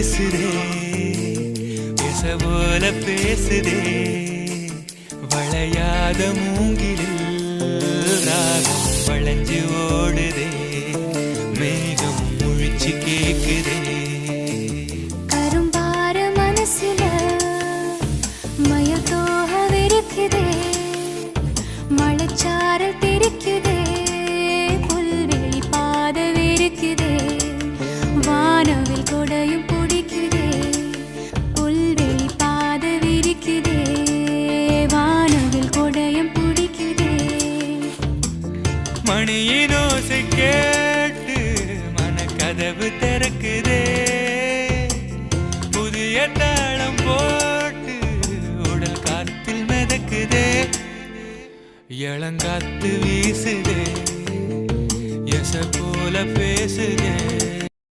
வீசுதே பேச போல பேசுதே வளையாத மூங்கிலில் ராகம் வளைஞ்சு ஓடுதே மேகம் முழிச்சு கேக்குதே கரும்பார மனசுல மயத்தோக விருக்குதே மழைச்சாரல் தெரிக்குதே புல்வெளி பாத விருக்குதே வானவில் கொடையும் பிடிக்குதே புல்வெளி பாத விரிக்குதே வானவில் கொடையும் பிடிக்குதே மணியின் ஓசை கேட்டு மனக்கதவு திறக்குதே புதிய தாளம் போட்டு உடல் காத்தில் மிதக்குதே இளங்காத்து வீசுதே எச போல பேசுதே